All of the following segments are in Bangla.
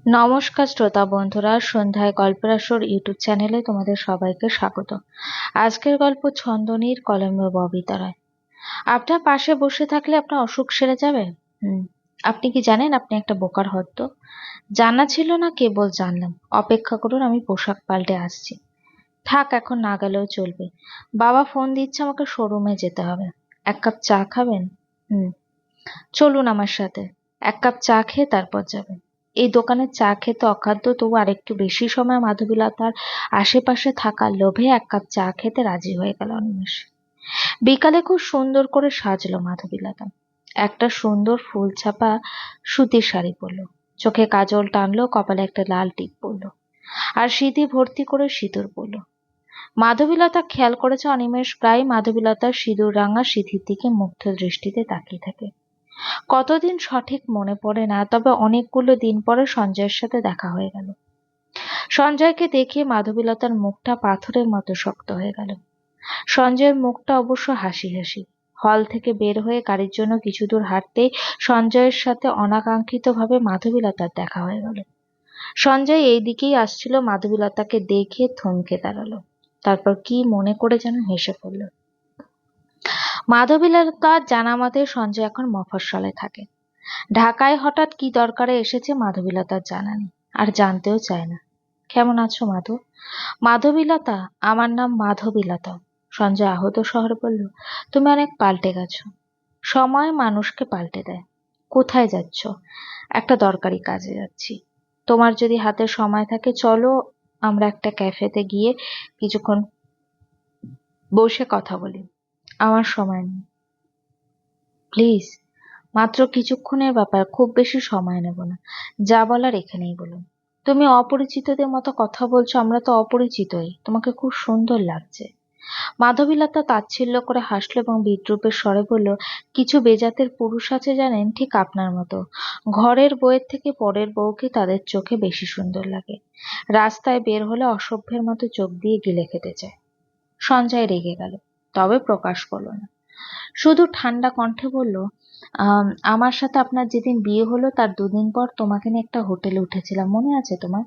নমস্কার শ্রোতা বন্ধুরা, সন্ধ্যায় গল্পের আসর ইউটিউব চ্যানেলে তোমাদের সবাইকে স্বাগত। আজকের গল্প ছন্দনীর কলমে ববিতা রায়। আপনার পাশে বসে থাকলে আপনার অসুখ সেরে যাবে। আপনি কি জানেন আপনি একটা বোকার হদ্দ? জানা ছিল না, কেবল জানলাম। অপেক্ষা করুন, আমি পোশাক পাল্টে আসছি। থাক, এখন না গেলেও চলবে। বাবা ফোন দিচ্ছে, আমাকে শোরুমে যেতে হবে। এক কাপ চা খাবেন? হুম, চলুন আমার সাথে। এক কাপ চা খেয়ে তারপর যাবেন। এই দোকানের চা খেতে অখাদ্য, তবু আরেকটু বেশি সময় মাধবীলতার আশেপাশে থাকার লোভে এক কাপ চা খেতে রাজি হয়ে গেল অনিমেষ। বিকালে খুব সুন্দর করে সাজলো মাধবীলতা। একটা সুন্দর ফুল ছাপা সুতির শাড়ি পরলো, চোখে কাজল টানলো, কপালে একটা লাল টিপ পরলো, আর সিঁথি ভর্তি করে সিঁদুর পরলো। মাধবীলতা খেয়াল করেছে অনিমেষ প্রায় মাধবীলতার সিঁদুর রাঙা সিঁথির দিকে মুগ্ধ দৃষ্টিতে তাকিয়ে থাকে। কতদিন সঠিক মনে পড়ে না, তবে অনেকগুলো দিন পরে সঞ্জয়ের সাথে দেখা হয়ে গেল। সঞ্জয়কে দেখে মাধবীলতার মুখটা পাথরের মতো শক্ত হয়ে গেল। সঞ্জয়ের মুখটা অবশ্য হাসি হাসি। হল থেকে বের হয়ে গাড়ির জন্য কিছু দূর হাঁটতেই সঞ্জয়ের সাথে অনাকাঙ্ক্ষিতভাবে মাধবীলতার দেখা হয়ে গেল। সঞ্জয় এই দিকেই আসছিল, মাধবীলতাকে দেখে থমকে দাঁড়ালো। তারপর কি মনে করে যেন হেসে পড়ল। মাধবীলতার জানা মতে সঞ্জয় এখন মফস্বলে থাকে। ঢাকায় হঠাৎ কি দরকারে এসেছে মাধবীলতার জানা নেই, আর জানতেও চায় না। কেমন আছো মাধব? মাধবীলতা? আমার নাম মাধবীলতা। সঞ্জয় আহত স্বরে বলল, তুমি অনেক পাল্টে গেছো। সময় মানুষকে পাল্টে দেয়। কোথায় যাচ্ছ? একটা দরকারি কাজে যাচ্ছি। তোমার যদি হাতে সময় থাকে চলো, আমরা একটা ক্যাফেতে গিয়ে কিছুক্ষণ বসে কথা বলি। আমার সময় নেই, প্লিজ। মাত্র কিছুক্ষণের ব্যাপার, খুব বেশি সময় নেব না। যা বলার এখানেই বলুন। তুমি অপরিচিতদের মতো কথা বলছো, আমরা তো অপরিচিতই। তোমাকে খুব সুন্দর লাগছে। মাধবীলতা তাচ্ছিল্য করে হাসল এবং বিদ্রূপের স্বরে বলল, কিছু বেজাতের পুরুষ আছে জানেন, ঠিক আপনার মতো। ঘরের বউয়ের থেকে পরের বউকে তাদের চোখে বেশি সুন্দর লাগে। রাস্তায় বের হলে অসভ্যের মতো চোখ দিয়ে গিলে খেতে চায়। সঞ্জয় রেগে গেল, তবে প্রকাশ করল না। শুধু ঠান্ডা কণ্ঠে বলল, আমার সাথে আপনার যেদিন বিয়ে হলো তার দুদিন পর তোমাকে নিয়ে একটা হোটেলে উঠেছিলাম, মনে আছে তোমার?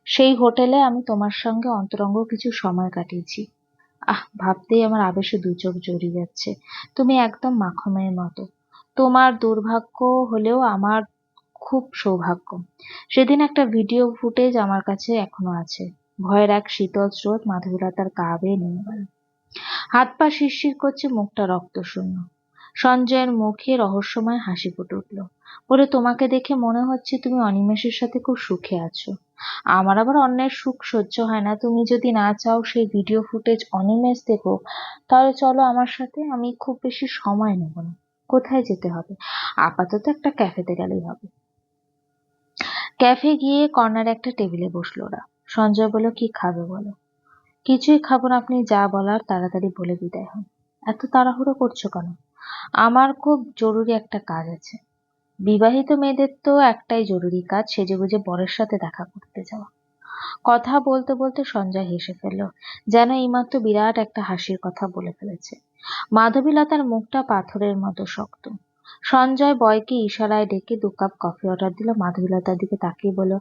সেই হোটেলে আমি তোমার সঙ্গে অন্তরঙ্গ কিছু সময় কাটিয়েছি। ভাবতেই আমার আবেশে দু চোখ জড়িয়ে যাচ্ছে। তুমি একদম মাখনের মতো। তোমার দুর্ভাগ্য হলেও আমার খুব সৌভাগ্য। সেদিন একটা ভিডিও ফুটেজ আমার কাছে এখনো আছে। ভয়ের এক শীতল স্রোত মাধবীলতার গা বেয়ে নেমে গেল। হাত পা শিরশির করছে, মুখটা রক্তশূন্য। সঞ্জয়ের মুখে রহস্যময় হাসি ফুটে উঠল। বলে, তোমাকে দেখে মনে হচ্ছে তুমি অনিমেষের সাথে খুব সুখে আছো। আমার আবার অন্যের সুখ সহ্য হয় না। তুমি যদি না চাও সেই ভিডিও ফুটেজ অনিমেষ দেখুক, তাহলে চলো আমার সাথে। আমি খুব বেশি সময় নেব না। কোথায় যেতে হবে? আপাতত একটা ক্যাফেতে গেলেই হবে। ক্যাফে গিয়ে কর্নারে একটা টেবিলে বসলো ওরা। সঞ্জয় বলল, কি খাবে বলো? কিছুই খাবো না, আপনি যা বলার তাড়াতাড়ি বলে বিদায় হন। এত তাড়াহুড়ো করছো কেন? আমার খুব জরুরি একটা কাজ আছে। বিবাহিত মেয়েদের তো একটাই জরুরি কাজ, সেজেগুজে বরের সাথে দেখা করতে যাওয়া। কথা বলতে বলতে সঞ্জয় হেসে ফেলল, যেন এইমাত্র বিরাট একটা হাসির কথা বলে ফেলেছে। মাধবীলতার মুখটা পাথরের মতো শক্ত। সঞ্জয় বয়কে ইশারায় ডেকে 2 কাপ কফি অর্ডার দিল। মাধবীলতার দিকে তাকিয়ে বলল,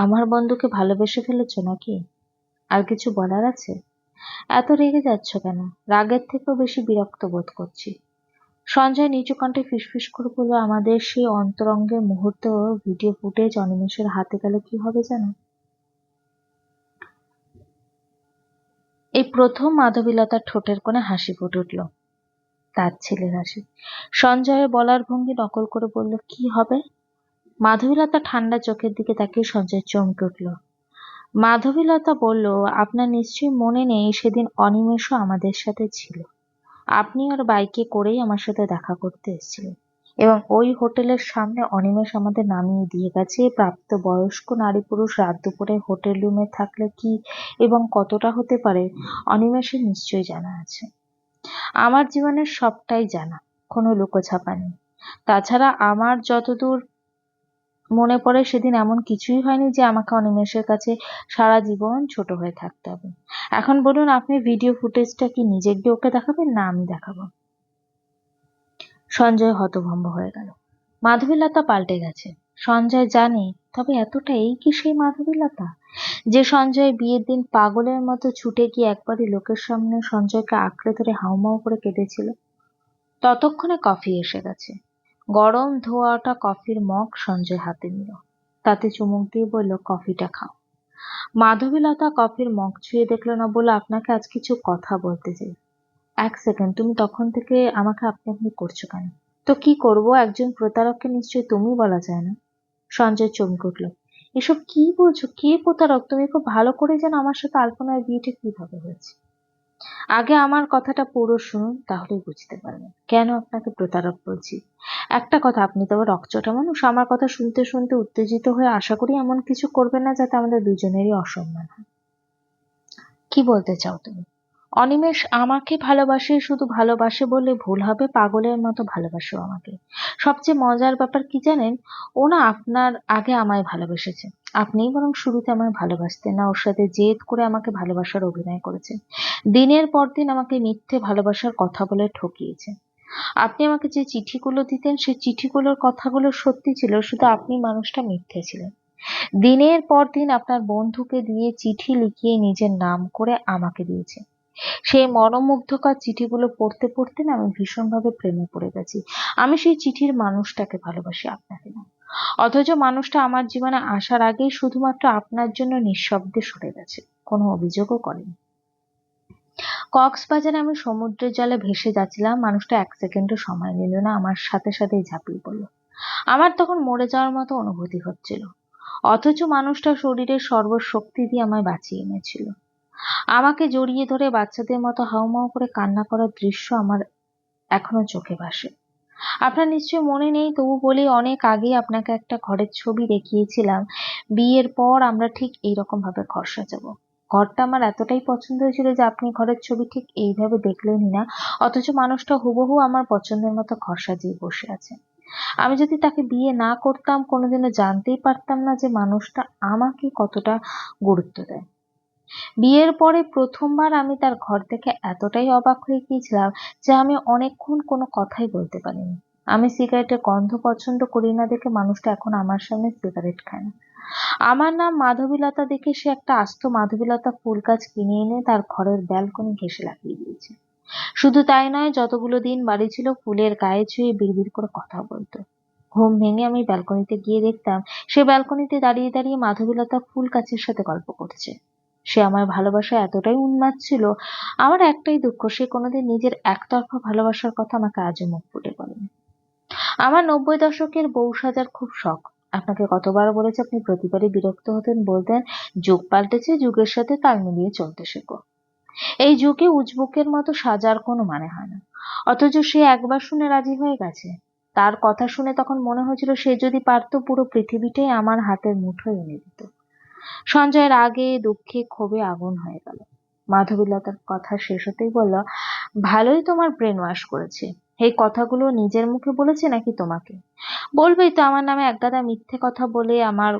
আমার বন্ধুকে ভালোবেসে ফেলেছো নাকি? আর কিছু বলার আছে? এত রেগে যাচ্ছ কেন? রাগের থেকেও বেশি বিরক্ত বোধ করছি। সঞ্জয় নিচু কণ্ঠে ফিসফিস করে বলল, আমাদের সেই অন্তরঙ্গের মুহূর্ত ভিডিও ফুটেজ অনিমেষের হাতে গেলে কি হবে জানো? এই প্রথম মাধবীলতার ঠোঁটের কোণে হাসি ফুটে উঠল, তার ছেলের হাসি। সঞ্জয়ের বলার ভঙ্গি নকল করে বলল, কি হবে? মাধবীলতা ঠান্ডা চোখের দিকে তাকিয়ে সঞ্জয় চমকে উঠল। মাধবীলতা বলল, আপনার নিশ্চয়ই মনে নেই সেদিন অনিমেষও আমাদের সাথে ছিল। আপনি ওর বাইকে করেই আমার সাথে দেখা করতে এসেছিলেন, এবং ওই হোটেলের সামনে অনিমেষ আমাদের নামিয়ে দিয়ে গেছে। প্রাপ্তবয়স্ক নারী পুরুষ রাত দুপুরে হোটেল রুমে থাকলে কি এবং কতটা হতে পারে অনিমেষের নিশ্চয়ই জানা আছে। আমার জীবনের সবটাই জানা, কোনো লুকোছাপা নেই। তাছাড়া আমার যতদূর মনে পড়ে সেদিন এমন কিছুই হয়নি যে আমাকে অনিমেষের কাছে সারা জীবন ছোট হয়ে থাকতে হবে। এখন বলুন, আপনি ভিডিও ফুটেজটা কি নিজে গিয়ে ওকে দেখাবেন, না আমি দেখাবো? সঞ্জয় হতভম্ব হয়ে গেল। মাধবীলতা পাল্টে গেছে। সঞ্জয় জানে তবে এতটা এই কি সেই মাধবীলতা যে সঞ্জয় বিয়ের দিন পাগলের মতো ছুটে গিয়ে একবারই লোকের সামনে সঞ্জয়কে আঁকড়ে ধরে হাউমাউ করে কেঁদেছিল? ততক্ষণে কফি এসে গেছে। গরম ধোয়া ওঠা কফির মগ সঞ্জয় হাতে নিল, তাতে চুমুক দিয়ে বলল, কফিটা খাও। মাধবীলতা কফির মগ ছুঁয়ে দেখলো না, বলে, আপনাকে আজ কিছু কথা বলতে চাই। এক সেকেন্ড, তুমি তখন থেকে আমাকে আপনি আপনি করছো কেন? তো কি করব, একজন প্রতারককে নিশ্চয়ই তুমি বলা যায় না? সঞ্জয় চমকে উঠল। এসব কি বলছো? কে প্রতারক? তুমি খুব ভালো করে জানো আমার সাথে আলপনার বিয়েটা কিভাবে হয়েছে। আগে আমার কথাটা পুরো শুনুন, তাহলেই বুঝতে পারবেন কেন আপনাকে প্রতারক বলছি। একটা কথা, আপনি তো আবার রকচটা মানুষ, আমার কথা শুনতে শুনতে উত্তেজিত হয়ে আশা করি এমন কিছু করবেন না যাতে আমাদের দুজনেরই অসম্মান হয়। কি বলতে চাও তুমি? অনিমেষ আমাকে ভালোবাসে, শুধু ভালোবাসে বললে ভুল হবে, পাগলের মতো ভালোবাসো আমাকে। সবচেয়ে মজার ব্যাপার কি জানেন, ও না আপনার আগে আমায় ভালোবেসেছে। আপনিই বরং শুরুতে আমায় ভালোবাসতেন না, ওর সাথে জেদ করে আমাকে ভালোবাসার অভিনয় করেছেন। দিনের পর দিন আমাকে মিথ্যে ভালোবাসার কথা বলে ঠকিয়েছে। আপনি আমাকে যে চিঠিগুলো দিতেন সেই চিঠিগুলোর কথাগুলো সত্যি ছিল, শুধু আপনি মানুষটা মিথ্যে ছিলেন। দিনের পর দিন আপনার বন্ধুকে দিয়ে চিঠি লিখিয়ে নিজের নাম করে আমাকে দিয়েছে। সেই মনোমুগ্ধকর চিঠিগুলো পড়তে পড়তে না আমি ভীষণভাবে প্রেমে পড়ে গেছি। আমি সেই চিঠির মানুষটাকে ভালোবাসি, আপনাকে না। অথচ মানুষটা আমার জীবনে আসার আগেই শুধুমাত্র আপনার জন্য নিঃশব্দে সরে গেছে, কোনো অভিযোগও করেনি। কক্সবাজারে আমি সমুদ্রের জলে ভেসে যাচ্ছিলাম, মানুষটা এক সেকেন্ডও সময় নিল না, আমার সাথে সাথেই ঝাঁপিয়ে পড়লো। আমার তখন মরে যাওয়ার মতো অনুভূতি হচ্ছিল, অথচ মানুষটা শরীরের সর্বশক্তি দিয়ে আমায় বাঁচিয়ে এনেছিল। আমাকে জড়িয়ে ধরে বাচ্চাদের মতো হাউমাউ করে কান্না করার দৃশ্য আমার এখনো চোখে ভাসে। আপনার নিশ্চয়ই মনে নেই, তবু বলি, অনেক আগে আপনাকে একটা ঘরের ছবি দেখিয়েছিলাম। বিয়ের পর আমরা ঠিক এইরকম ভাবে ঘর সাজাবো। ঘরটা আমার এতটাই পছন্দ হয়েছিল যে আপনি ঘরের ছবি ঠিক এইভাবে দেখলেনই না, অথচ মানুষটা হুবহু আমার পছন্দের মতো ঘর সাজিয়ে বসে আছে। আমি যদি তাকে বিয়ে না করতাম কোনোদিনও জানতেই পারতাম না যে মানুষটা আমাকে কতটা গুরুত্ব দেয়। বিয়ের পরে প্রথমবার আমি তার ঘর থেকে এতটাই অবাক হয়ে গিয়েছিলাম যে আমি অনেকক্ষণ কোনো কথাই বলতে পারিনি। আমি সিগারেটের গন্ধ পছন্দ করি না দেখে মানুষটা এখন আমার সামনে সিগারেট খায় না। আমার নাম মাধবীলতা দেখে সে একটা আস্ত মাধবীলতা ফুল গাছ কিনে এনে তার ঘরের ব্যালকনি ঘেঁষে লাগিয়ে দিয়েছে। শুধু তাই নয়, যতগুলো দিন বাড়ি ছিল ফুলের গায়ে ছুঁয়ে বিড়বিড় করে কথা বলতো। ঘুম ভেঙে আমি ব্যালকনিতে গিয়ে দেখতাম সে ব্যালকনিতে দাঁড়িয়ে দাঁড়িয়ে মাধবীলতা ফুল গাছের সাথে গল্প করছে। সে আমার ভালোবাসায় এতটাই উন্মাদ ছিল। আমার একটাই দুঃখ, সে কোনোদিন নিজের একতরফা ভালোবাসার কথা আমাকে আজও মুখ ফুটে বলেনি। আমার 90 দশকের বউ সাজার খুব শখ। আপনাকে কতবার বলেছি, আপনি প্রতিবারই বিরক্ত হতেন, বলতেন যুগ পাল্টেছে, যুগের সাথে তাল মিলিয়ে চলতে শেখো। এই যুগে উজবুকের মতো সাজার কোনো মানে হয় না। অথচ সে একবার শুনে রাজি হয়ে গেছে। তার কথা শুনে তখন মনে হয়েছিল সে যদি পারতো পুরো পৃথিবীটাই আমার হাতের মুঠোয় এনে দিত। সঞ্জয়ের রাগে দুঃখে ক্ষোভে আগুন হয়ে গেল। মাধবীলতার কথা শেষ হতেই বলল, ভালোই তোমার ব্রেন ওয়াশ করেছে। এই কথাগুলো নিজের মুখে বলেছে নাকি তোমাকে? বলবেই তো, আমার নামে একগাদা মিথ্যে কথা বলে আমার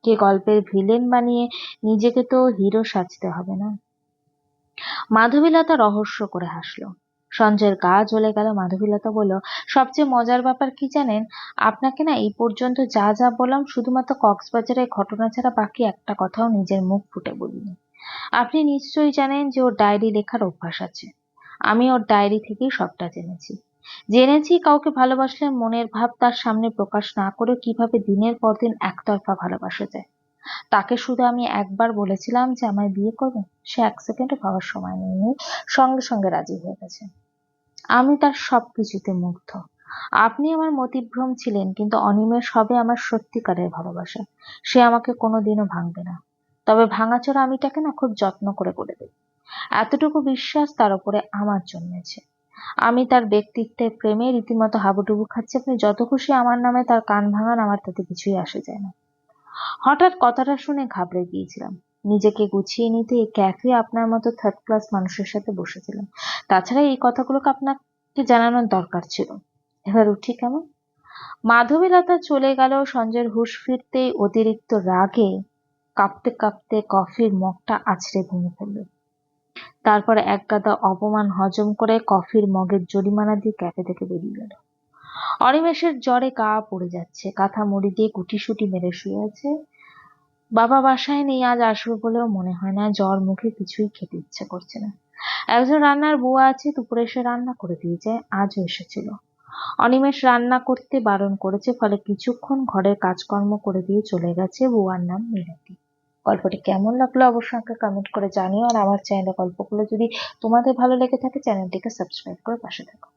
কে গল্পের ভিলেন বানিয়ে নিজেকে তো হিরো সাজতে হবে না? মাধবীলতা রহস্য করে হাসলো। সঞ্জয়ের গা জ্বলে গেল। মাধবীলতা বলল, সবচেয়ে মজার ব্যাপার কি জানেন, আপনাকে না এই পর্যন্ত যা যা বললাম শুধুমাত্র কক্সবাজারের ঘটনা ছাড়া বাকি একটা কথাও নিজের মুখ ফুটে বলিনি। আপনি নিশ্চয়ই জানেন যে ওর ডায়েরি লেখার অভ্যাস আছে। আমি ওর ডায়েরি থেকেই সবটা জেনেছি। জেনেছি কাউকে ভালোবাসলে মনের ভাব তার সামনে প্রকাশ না করে কিভাবে দিনের পর দিন একতরফা ভালোবাসা যায়। তাকে শুধু আমি একবার বলেছিলাম যে আমায় বিয়ে করবে, সে এক সেকেন্ডও ভাবার সময় নেয়নি, সঙ্গে সঙ্গে রাজি হয়ে গেছে। আমি তার সবকিছুতে মুগ্ধ। আপনি আমার মতিভ্রম ছিলেন, কিন্তু অনিমেষ হবে আমার সত্যিকারের ভালোবাসা। সে আমাকে কোনোদিনও ভাঙবে না। তবে ভাঙাচোরা আমিটাকে না খুব যত্ন করে করে দেবে। এতটুকু বিশ্বাস তার উপরে আমার জন্মেছে। আমি তার ব্যক্তিত্বের প্রেমে রীতিমতো হাবুডুবু খাচ্ছি। আপনি যত খুশি আমার নামে তার কান ভাঙান, আমার তাতে কিছুই আসে যায় না। হঠাৎ কথাটা শুনে ঘাবড়ে গিয়েছিলাম। নিজেকে গুছিয়ে নিতে এই ক্যাফে আপনার মতো থার্ড ক্লাস মানুষের সাথে বসেছিলাম। তাছাড়া এই কথাগুলোকে আপনাকে জানানোর দরকার ছিল। এবার উঠি কেমন? মাধবীলতা চলে গেল। সঞ্জয়ের হুঁশ ফিরতেই অতিরিক্ত রাগে কাঁপতে কাঁপতে কফির মগটা আছড়ে ভেঙে ফেলল। তারপর একগাদা অপমান হজম করে কফির মগের জরিমানা দিয়ে ক্যাফে থেকে বেরিয়ে গেল। অনিমেষের জ্বরে গা পড়ে যাচ্ছে, কাঁথা মুড়ি দিয়ে গুটিসুটি মেরে শুয়ে আছে। বাবা বাসায় নেই, আজ আসবে বলেও মনে হয় না। জ্বর মুখে কিছুই খেতে ইচ্ছে করছে না। একজন রান্নার বুয়া আছে, দুপুরে এসে রান্না করে দিয়ে যায়, আজও এসেছিল। অনিমেষ রান্না করতে বারণ করেছে, ফলে কিছুক্ষণ ঘরের কাজকর্ম করে দিয়ে চলে গেছে। বুয়ার নাম মিনতি। গল্পটি কেমন লাগলো অবশ্যই আমাকে কমেন্ট করে জানিও, আর আমার চ্যানেলে গল্পগুলো যদি তোমাদের ভালো লেগে থাকে চ্যানেলটিকে সাবস্ক্রাইব করে পাশে থাকো।